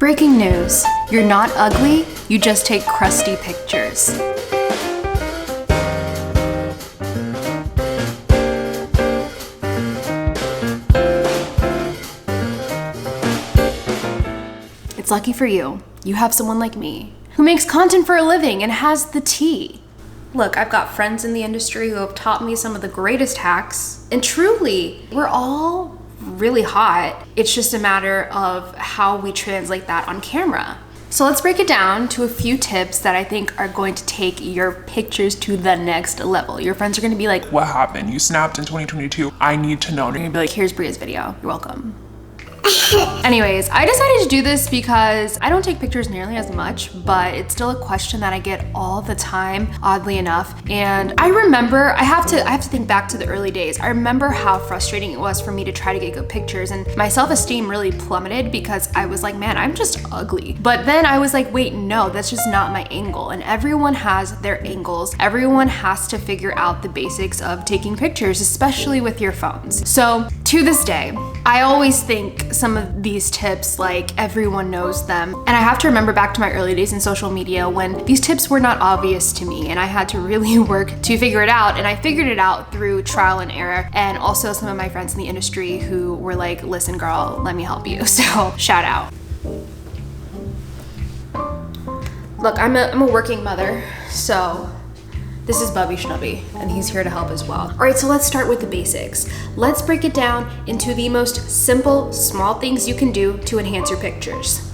Breaking news, you're not ugly, you just take crusty pictures. It's lucky for you, you have someone like me who makes content for a living and has the tea. Look, I've got friends in the industry who have taught me some of the greatest hacks, and truly, we're all really hot. It's just a matter of how we translate that on camera. So let's break it down to a few tips that I think are going to take your pictures to the next level. Your friends are gonna be like, what happened? You snapped in 2022. I need to know. you're gonna be like, here's Bria's video, you're welcome. Anyways, I decided to do this because I don't take pictures nearly as much, but it's still a question that I get all the time, oddly enough. And I remember, I have to think back to the early days. I remember how frustrating it was for me to try to get good pictures, and my self-esteem really plummeted because I was like, man, I'm just ugly. But then I was like, wait, no, that's just not my angle. And everyone has their angles. Everyone has to figure out the basics of taking pictures, especially with your phones. So to this day, I always think some of these tips, like, everyone knows them. And I have to remember back to my early days in social media when these tips were not obvious to me and I had to really work to figure it out. And I figured it out through trial and error, and also some of my friends in the industry who were like, listen girl, let me help you. So shout out. Look, I'm a working mother, so this is Bubby Schnubby, and he's here to help as well. All right, so let's start with the basics. Let's break it down into the most simple, small things you can do to enhance your pictures.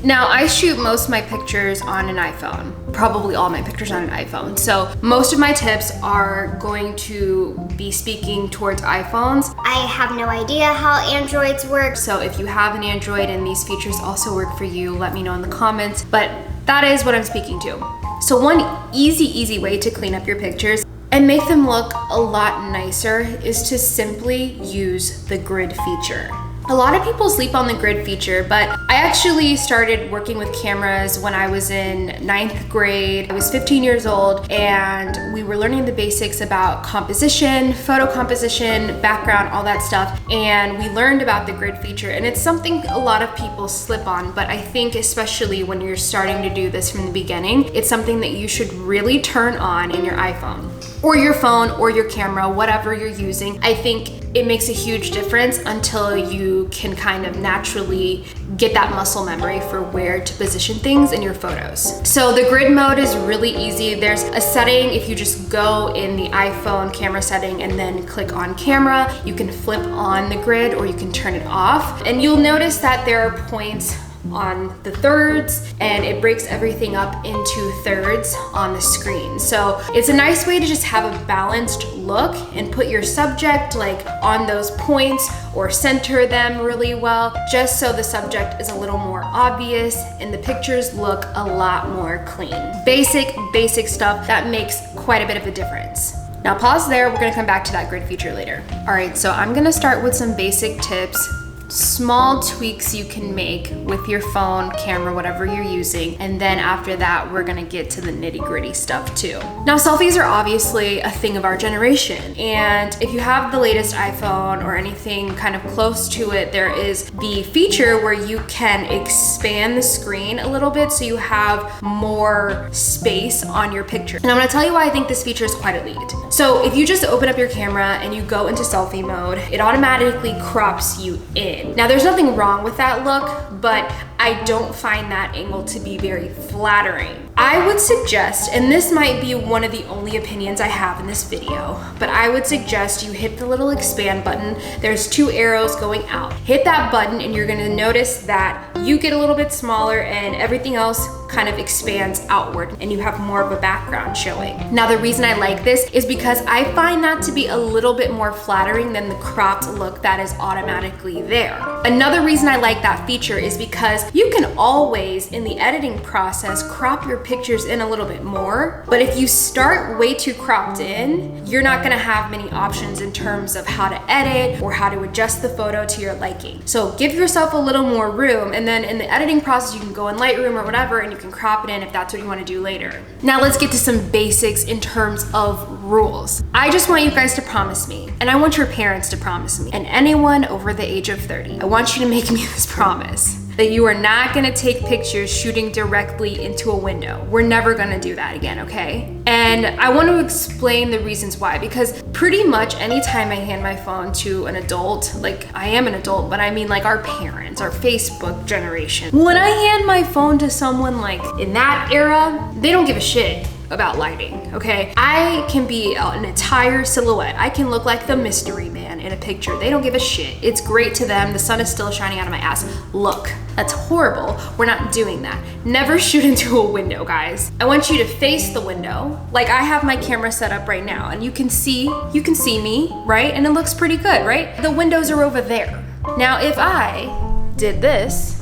Now, I shoot most of my pictures on an iPhone, probably all my pictures on an iPhone. So most of my tips are going to be speaking towards iPhones. I have no idea how Androids work. So if you have an Android and these features also work for you, let me know in the comments, but that is what I'm speaking to. So one easy way to clean up your pictures and make them look a lot nicer is to simply use the grid feature. A lot of people sleep on the grid feature, but I actually started working with cameras when I was in 9th grade. I was 15 years old, and we were learning the basics about composition, photo composition, background, all that stuff. And we learned about the grid feature, and it's something a lot of people slip on, but I think especially when you're starting to do this from the beginning, it's something that you should really turn on in your iPhone or your phone or your camera, whatever you're using. I think it makes a huge difference until you can kind of naturally get that muscle memory for where to position things in your photos. So the grid mode is really easy. There's a setting, if you just go in the iPhone camera setting and then click on camera, you can flip on the grid or you can turn it off. And you'll notice that there are points on the thirds, and it breaks everything up into thirds on the screen. So it's a nice way to just have a balanced look and put your subject like on those points or center them really well, just so the subject is a little more obvious and the pictures look a lot more clean. Basic stuff that makes quite a bit of a difference. Now pause there, we're gonna come back to that grid feature later. All right, so I'm gonna start with some basic tips, small tweaks you can make with your phone, camera, whatever you're using. And then after that, we're gonna get to the nitty-gritty stuff too. Now, selfies are obviously a thing of our generation. And if you have the latest iPhone or anything kind of close to it, there is the feature where you can expand the screen a little bit so you have more space on your picture. And I'm gonna tell you why I think this feature is quite elite. So if you just open up your camera and you go into selfie mode, it automatically crops you in. Now there's nothing wrong with that look, but I don't find that angle to be very flattering. I would suggest, and this might be one of the only opinions I have in this video, but I would suggest you hit the little expand button. There's 2 arrows going out. Hit that button and you're gonna notice that you get a little bit smaller and everything else kind of expands outward and you have more of a background showing. Now the reason I like this is because I find that to be a little bit more flattering than the cropped look that is automatically there. Another reason I like that feature is because you can always, in the editing process, crop your pictures in a little bit more, but if you start way too cropped in, you're not gonna have many options in terms of how to edit or how to adjust the photo to your liking. So give yourself a little more room, and then in the editing process, you can go in Lightroom or whatever, and you can crop it in if that's what you want to do later. Now let's get to some basics in terms of rules. I just want you guys to promise me, and I want your parents to promise me, and anyone over the age of 30, I want you to make me this promise, that you are not gonna take pictures shooting directly into a window. We're never gonna do that again, okay? And I want to explain the reasons why, because pretty much anytime I hand my phone to an adult, like I am an adult, but I mean like our parents, our Facebook generation, when I hand my phone to someone like in that era, they don't give a shit about lighting, okay? I can be an entire silhouette. I can look like the mystery man in a picture. They don't give a shit. It's great to them. The sun is still shining out of my ass. Look, that's horrible. We're not doing that. Never shoot into a window, guys. I want you to face the window. Like I have my camera set up right now and you can see me, right? And it looks pretty good, right? The windows are over there. Now, if I did this,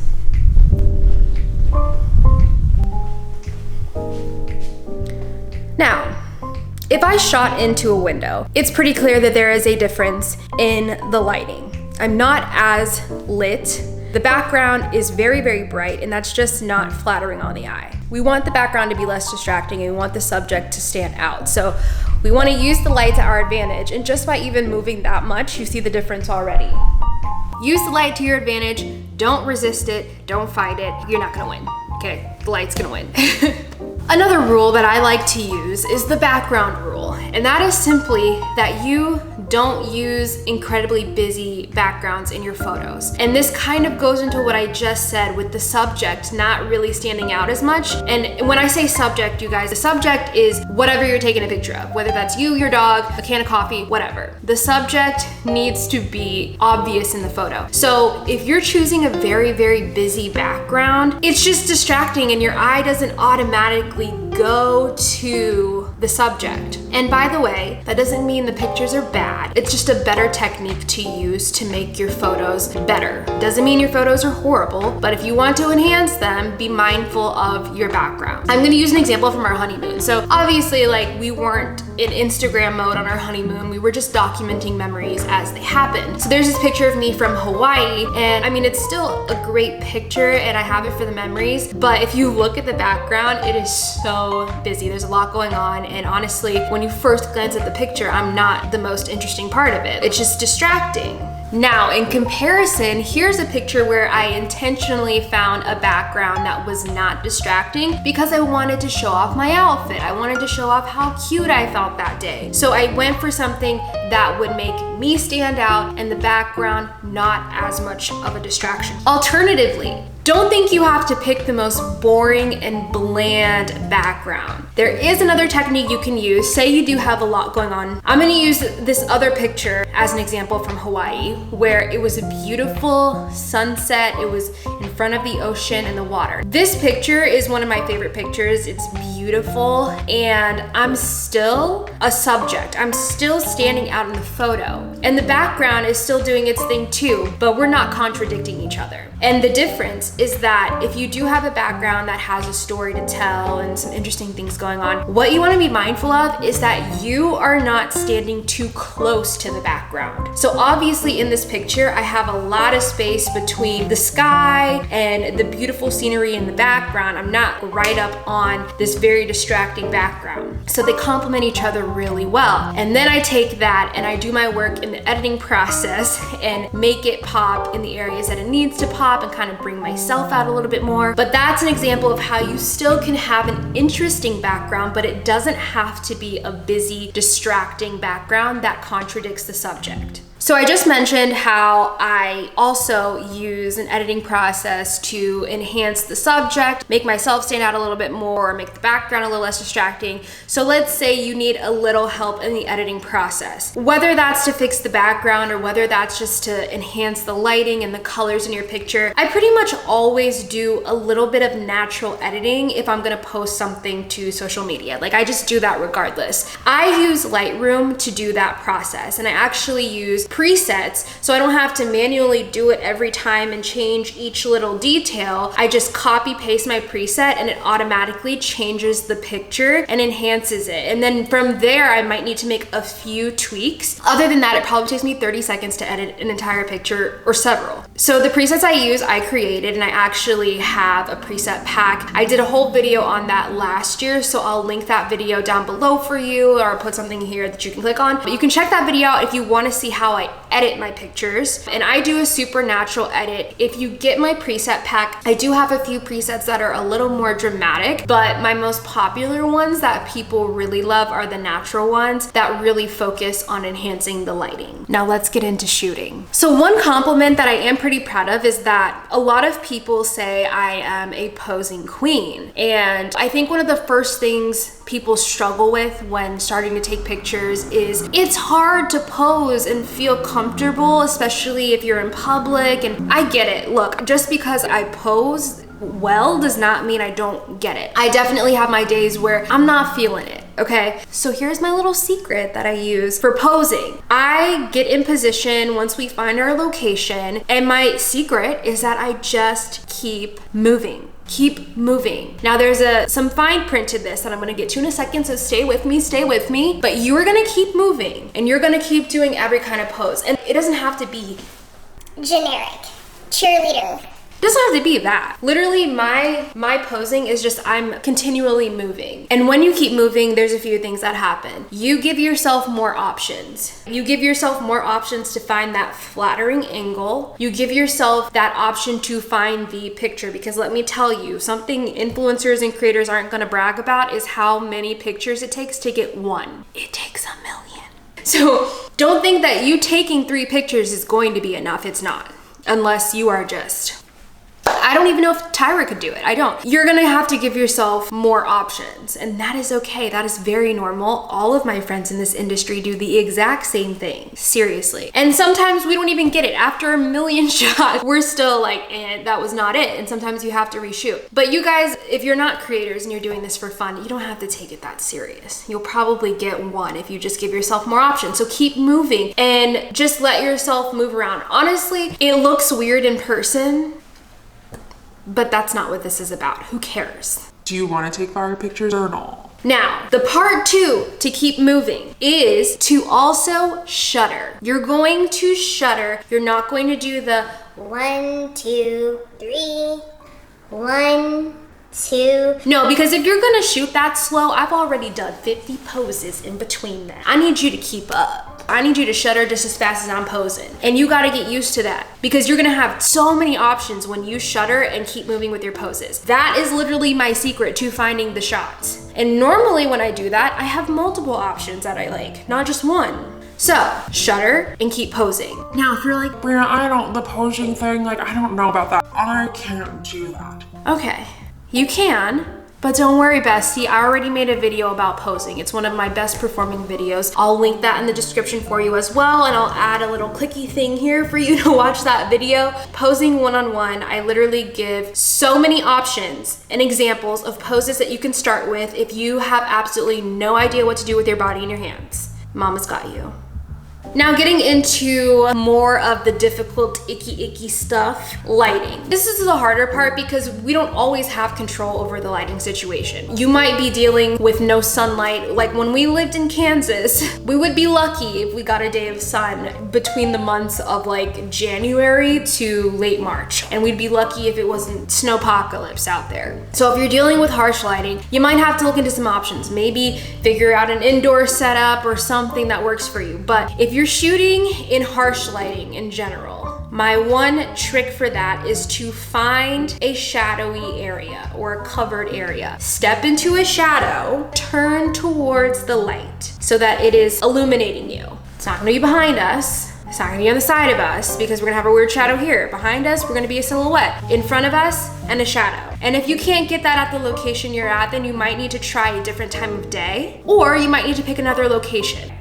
now, if I shot into a window, it's pretty clear that there is a difference in the lighting. I'm not as lit. The background is very, very bright, and that's just not flattering on the eye. We want the background to be less distracting, and we want the subject to stand out. So we want to use the light to our advantage, and just by even moving that much, you see the difference already. Use the light to your advantage. Don't resist it. Don't fight it. You're not gonna win, okay? The light's gonna win. Another rule that I like to use is the background rule, and that is simply that you don't use incredibly busy backgrounds in your photos. And this kind of goes into what I just said with the subject not really standing out as much. And when I say subject, you guys, the subject is whatever you're taking a picture of, whether that's you, your dog, a can of coffee, whatever. The subject needs to be obvious in the photo. So if you're choosing a very, very busy background, it's just distracting and your eye doesn't automatically go to the subject. And by the way, that doesn't mean the pictures are bad. It's just a better technique to use to make your photos better. Doesn't mean your photos are horrible, but if you want to enhance them, be mindful of your background. I'm gonna use an example from our honeymoon. So obviously, like, we weren't in Instagram mode on our honeymoon. We were just documenting memories as they happened. So there's this picture of me from Hawaii, and I mean, it's still a great picture and I have it for the memories, but if you look at the background, it is so busy. There's a lot going on, and honestly, when you first glance at the picture, I'm not the most interesting part of it. It's just distracting. Now, in comparison, here's a picture where I intentionally found a background that was not distracting because I wanted to show off my outfit. I wanted to show off how cute I felt that day. So I went for something that would make me stand out and the background not as much of a distraction. Alternatively, don't think you have to pick the most boring and bland background. There is another technique you can use. Say you do have a lot going on. I'm gonna use this other picture as an example from Hawaii, where it was a beautiful sunset. It was in front of the ocean and the water. This picture is one of my favorite pictures. It's beautiful, and I'm still a subject. I'm still standing out in the photo, and the background is still doing its thing too, but we're not contradicting each other. And the difference is that if you do have a background that has a story to tell and some interesting things going on, what you want to be mindful of is that you are not standing too close to the background. So obviously in this picture, I have a lot of space between the sky and the beautiful scenery in the background. I'm not right up on this very distracting background. So they complement each other really well. And then I take that and I do my work in the editing process and make it pop in the areas that it needs to pop and kind of bring myself out a little bit more. But that's an example of how you still can have an interesting background, but it doesn't have to be a busy, distracting background that contradicts the subject. So I just mentioned how I also use an editing process to enhance the subject, make myself stand out a little bit more, make the background a little less distracting. So let's say you need a little help in the editing process. Whether that's to fix the background or whether that's just to enhance the lighting and the colors in your picture, I pretty much always do a little bit of natural editing if I'm gonna post something to social media. Like, I just do that regardless. I use Lightroom to do that process, and I actually use presets, so I don't have to manually do it every time and change each little detail. I just copy paste my preset and it automatically changes the picture and enhances it. And then from there, I might need to make a few tweaks. Other than that, it probably takes me 30 seconds to edit an entire picture or several. So the presets I use, I created, and I actually have a preset pack. I did a whole video on that last year, so I'll link that video down below for you, or I'll put something here that you can click on. But you can check that video out if you want to see how I edit my pictures. And I do a super natural edit. If you get my preset pack, I do have a few presets that are a little more dramatic, but my most popular ones that people really love are the natural ones that really focus on enhancing the lighting. Now let's get into shooting. So one compliment that I am pretty proud of is that a lot of people say I am a posing queen. And I think one of the first things people struggle with when starting to take pictures is it's hard to pose and feel comfortable, especially if you're in public. And I get it. Look, just because I pose well does not mean I don't get it. I definitely have my days where I'm not feeling it. Okay, so here's my little secret that I use for posing. I get in position once we find our location, and my secret is that I just keep moving. Keep moving. Now there's some fine print to this that I'm gonna get to in a second, so stay with me, but you're gonna keep moving and you're gonna keep doing every kind of pose. And it doesn't have to be generic cheerleader. It doesn't have to be that. Literally my posing is just I'm continually moving. And when you keep moving, there's a few things that happen. You give yourself more options. You give yourself more options to find that flattering angle. You give yourself that option to find the picture, because let me tell you, something influencers and creators aren't gonna brag about is how many pictures it takes to get one. It takes 1 million. So don't think that you taking 3 pictures is going to be enough. It's not, unless you are just, I don't even know if Tyra could do it. I don't. You're gonna have to give yourself more options, and that is okay. That is very normal. All of my friends in this industry do the exact same thing, seriously. And sometimes we don't even get it. After 1 million shots, we're still like, that was not it. And sometimes you have to reshoot. But you guys, if you're not creators and you're doing this for fun, you don't have to take it that serious. You'll probably get one if you just give yourself more options. So keep moving and just let yourself move around. Honestly, it looks weird in person, but that's not what this is about. Who cares? Do you want to take fire pictures or not? Now, the part 2 to keep moving is to also shutter. You're going to shutter. You're not going to do the 1, 2, 3, 1, 2. No, because if you're gonna shoot that slow, I've already done 50 poses in between that. I need you to keep up. I need you to shutter just as fast as I'm posing. And you gotta get used to that, because you're gonna have so many options when you shutter and keep moving with your poses. That is literally my secret to finding the shots. And normally when I do that, I have multiple options that I like, not just one. So, shutter and keep posing. Now, if you're like, Brianna, the posing thing, like, I don't know about that. I can't do that. okay, you can, but don't worry, bestie. I already made a video about posing. It's one of my best performing videos. I'll link that in the description for you as well, and I'll add a little clicky thing here for you to watch that video. Posing one-on-one, I literally give so many options and examples of poses that you can start with if you have absolutely no idea what to do with your body and your hands. Mama's got you. Now getting into more of the difficult, icky stuff, lighting. This is the harder part because we don't always have control over the lighting situation. You might be dealing with no sunlight. Like when we lived in Kansas, we would be lucky if we got a day of sun between the months of like January to late March. And we'd be lucky if it wasn't snowpocalypse out there. So if you're dealing with harsh lighting, you might have to look into some options. Maybe figure out an indoor setup or something that works for you. But if you're shooting in harsh lighting in general, my one trick for that is to find a shadowy area or a covered area. Step into a shadow, turn towards the light so that it is illuminating you. It's not gonna be behind us. It's not gonna be on the side of us because we're gonna have a weird shadow here. Behind us, we're gonna be a silhouette. In front of us, and a shadow. And if you can't get that at the location you're at, then you might need to try a different time of day, or you might need to pick another location.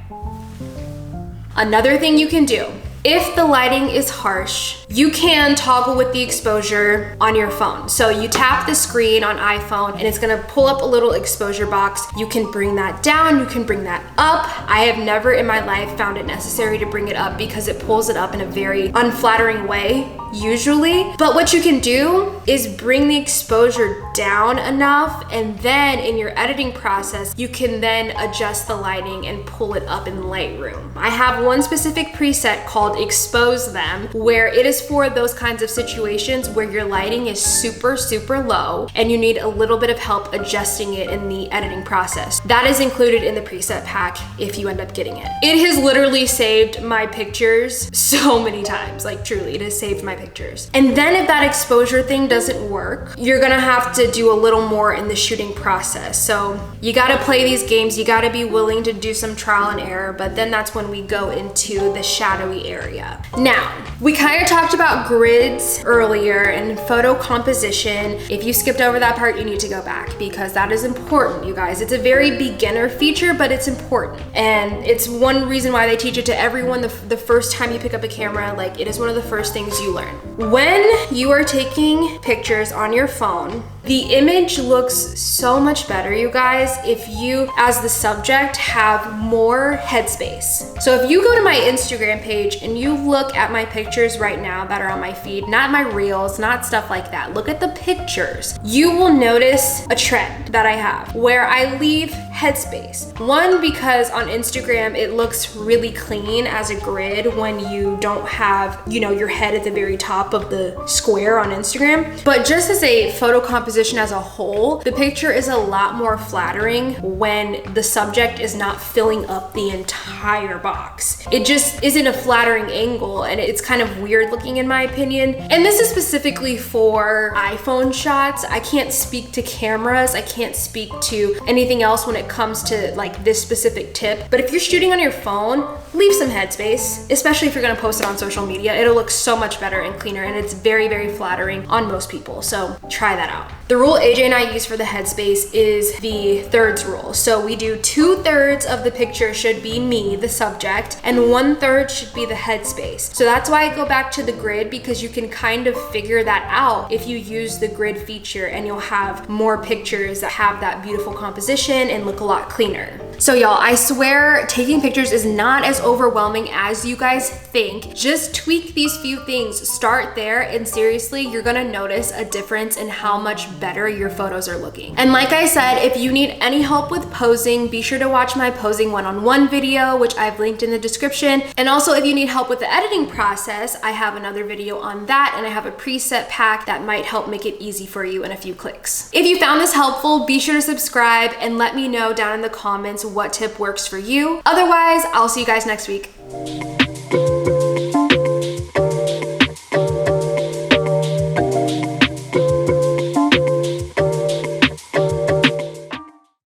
Another thing you can do If the lighting is harsh, you can toggle with the exposure on your phone. So you tap the screen on iPhone and it's gonna pull up a little exposure box. You can bring that down, you can bring that up. I have never in my life found it necessary to bring it up because it pulls it up in a very unflattering way usually. But what you can do is bring the exposure down enough, and then in your editing process, you can then adjust the lighting and pull it up in Lightroom. I have one specific preset called Expose Them, where it is for those kinds of situations where your lighting is super, super low and you need a little bit of help adjusting it in the editing process. That is included in the preset pack if you end up getting it. It has literally saved my pictures so many times, like truly, it has saved my pictures. And then if that exposure thing doesn't work, you're gonna have to do a little more in the shooting process. So you gotta play these games, you gotta be willing to do some trial and error, but then that's when we go into the shadowy area. Now, we kind of talked about grids earlier and photo composition. If you skipped over that part, you need to go back because that is important, you guys. It's a very beginner feature, but it's important. And it's one reason why they teach it to everyone the first time you pick up a camera. Like, it is one of the first things you learn. When you are taking pictures on your phone, the image looks so much better, you guys, if you, as the subject, have more headspace. So if you go to my Instagram page and you look at my pictures right now that are on my feed, not my reels, not stuff like that, look at the pictures, you will notice a trend that I have where I leave headspace. One, because on Instagram, it looks really clean as a grid when you don't have, you know, your head at the very top of the square on Instagram. But just as a photo composition as a whole, the picture is a lot more flattering when the subject is not filling up the entire box. It just isn't a flattering angle and it's kind of weird looking in my opinion. And this is specifically for iPhone shots. I can't speak to cameras. I can't speak to anything else when it comes to like this specific tip. But if you're shooting on your phone, leave some headspace, especially if you're gonna post it on social media. It'll look so much better and cleaner, and it's very, very flattering on most people. So try that out. The rule AJ and I use for the headspace is the thirds rule. So we do 2/3 of the picture should be me, the subject, and 1/3 should be the headspace. So that's why I go back to the grid, because you can kind of figure that out if you use the grid feature, and you'll have more pictures that have that beautiful composition and look a lot cleaner. So y'all, I swear taking pictures is not as overwhelming as you guys think. Just tweak these few things, start there, and seriously, you're gonna notice a difference in how much better your photos are looking. And like I said, if you need any help with posing, be sure to watch my posing one-on-one video, which I've linked in the description. And also, if you need help with the editing process, I have another video on that, and I have a preset pack that might help make it easy for you in a few clicks. If you found this helpful, be sure to subscribe and let me know down in the comments what tip works for you. Otherwise, I'll see you guys next week.